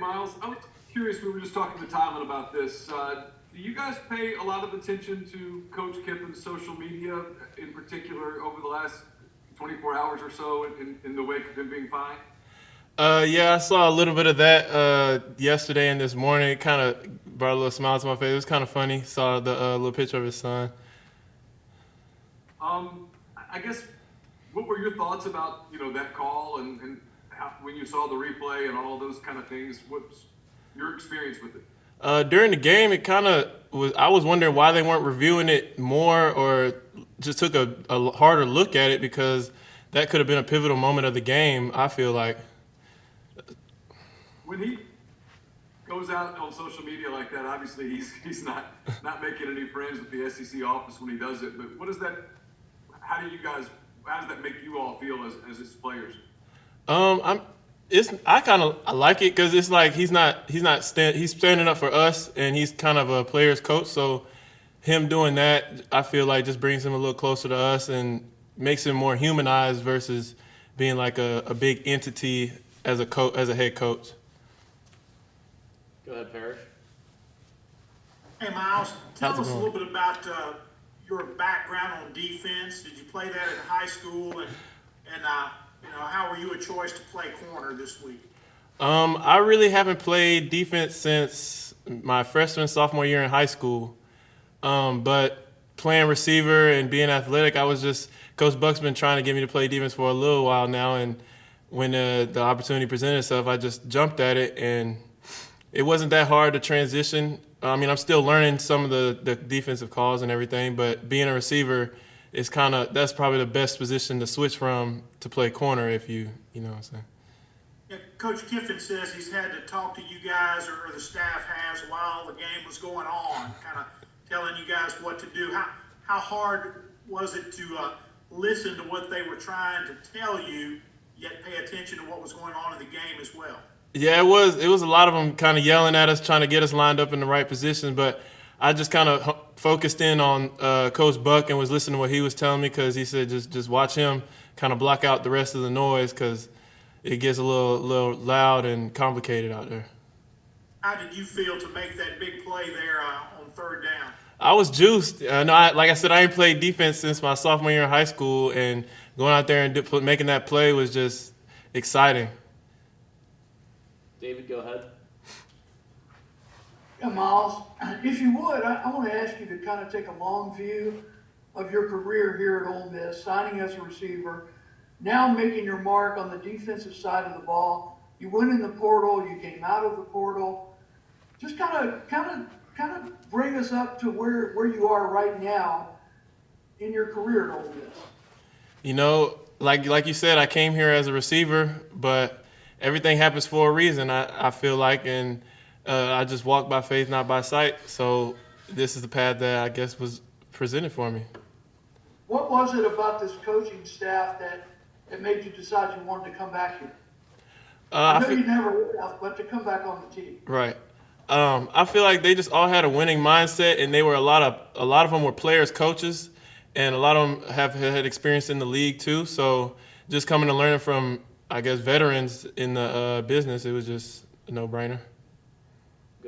Miles, I was curious, we were just talking to Tylen about this. Do you guys pay a lot of attention to Coach Kiffin's social media, in particular, over the last 24 hours or so in the wake of him being fined? Yeah, I saw a little bit of that yesterday and this morning. It kind of brought a little smile to my face. It was kind of funny. Saw the little picture of his son. I guess, what were your thoughts about, that call and how, when you saw the replay and all those kind of things? What's your experience with it? During the game, it kind of was. I was wondering why they weren't reviewing it more or just took a harder look at it, because that could have been a pivotal moment of the game, I feel like. When he goes out on social media like that, obviously he's not making any friends with the SEC office when he does it. But what does that? How does that make you all feel as his players? I like it because it's like he's standing up for us, and he's kind of a player's coach. So him doing that, I feel like, just brings him a little closer to us and makes him more humanized versus being like a big entity as a head coach. Go ahead, Parrish. Hey, Miles, tell How's it us a going? little bit about your background on defense. Did you play that in high school, and how were you a choice to play corner this week? I really haven't played defense since my freshman, sophomore year in high school. But playing receiver and being athletic, Coach Buck's been trying to get me to play defense for a little while now, and when the opportunity presented itself, I just jumped at it, and it wasn't that hard to transition. I mean, I'm still learning some of the defensive calls and everything, but being a receiver is that's probably the best position to switch from to play corner, if you know what I'm saying. Yeah, Coach Kiffin says he's had to talk to you guys, or the staff has, while the game was going on, kind of telling you guys what to do. How hard was it to listen to what they were trying to tell you, yet pay attention to what was going on in the game as well? Yeah, it was a lot of them kind of yelling at us, trying to get us lined up in the right position. But I just kind of focused in on Coach Buck and was listening to what he was telling me, because he said just watch him kind of block out the rest of the noise, because it gets a little loud and complicated out there. How did you feel to make that big play there on third down? I was juiced. Like I said, I ain't played defense since my sophomore year in high school, and going out there and making that play was just exciting. David, go ahead. Yeah, Miles, if you would, I want to ask you to kind of take a long view of your career here at Ole Miss, signing as a receiver, now making your mark on the defensive side of the ball. You went in the portal, you came out of the portal. Just kind of bring us up to where you are right now in your career at Ole Miss. Like you said, I came here as a receiver, but everything happens for a reason, I feel like, and I just walk by faith, not by sight. So this is the path that I guess was presented for me. What was it about this coaching staff that made you decide you wanted to come back here? I know you never would have, but to come back on the team. Right. I feel like they just all had a winning mindset, and they were a lot of them were players, coaches, and a lot of them have had experience in the league too. So just coming and learning from, I guess, veterans in the business, it was just a no-brainer.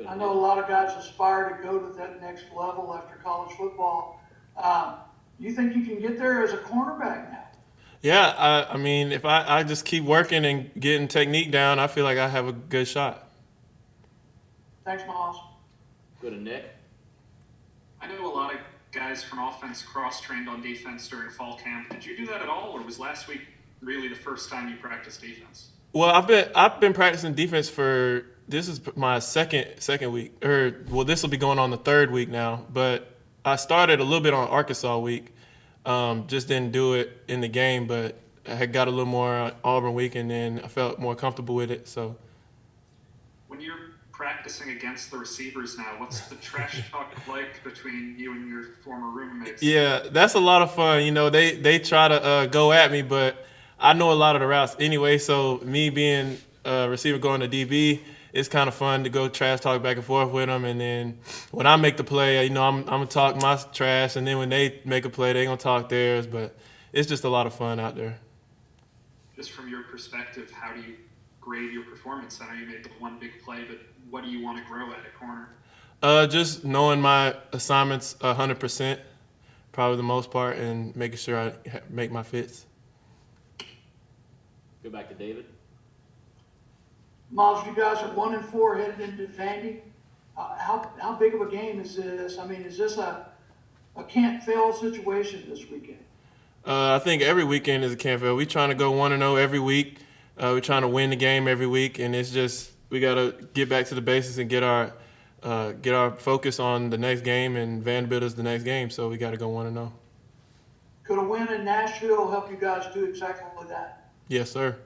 I know a lot of guys aspire to go to that next level after college football. You think you can get there as a cornerback now? Yeah, I mean, if I just keep working and getting technique down, I feel like I have a good shot. Thanks, Miles. Go to Nick. I know a lot of guys from offense cross-trained on defense during fall camp. Did you do that at all, or was last week really the first time you practiced defense? Well, I've been practicing defense this is my second week, this will be going on the third week now. But I started a little bit on Arkansas week, just didn't do it in the game, but I had got a little more Auburn week, and then I felt more comfortable with it. So When you're practicing against the receivers now, what's the trash talk like between you and your former roommates? yeah, that's a lot of fun. They try to go at me, but I know a lot of the routes anyway. So me being a receiver going to DB, it's kind of fun to go trash talk back and forth with them. And then when I make the play, I'm gonna talk my trash, and then when they make a play, they're gonna talk theirs. But it's just a lot of fun out there. Just from your perspective, how do you grade your performance? I know you made the one big play, but what do you want to grow at corner? Just knowing my assignments 100%, probably the most part, and making sure I make my fits. Go back to David. Miles, you guys are 1-4 headed into Vandy. How big of a game is this? I mean, is this a can't fail situation this weekend? I think every weekend is a can't fail. We're trying to go 1-0 every week. We're trying to win the game every week, and it's just we got to get back to the basics and get our focus on the next game, and Vanderbilt is the next game, so we got to go 1-0. Could a win in Nashville help you guys do exactly that? Yes, sir.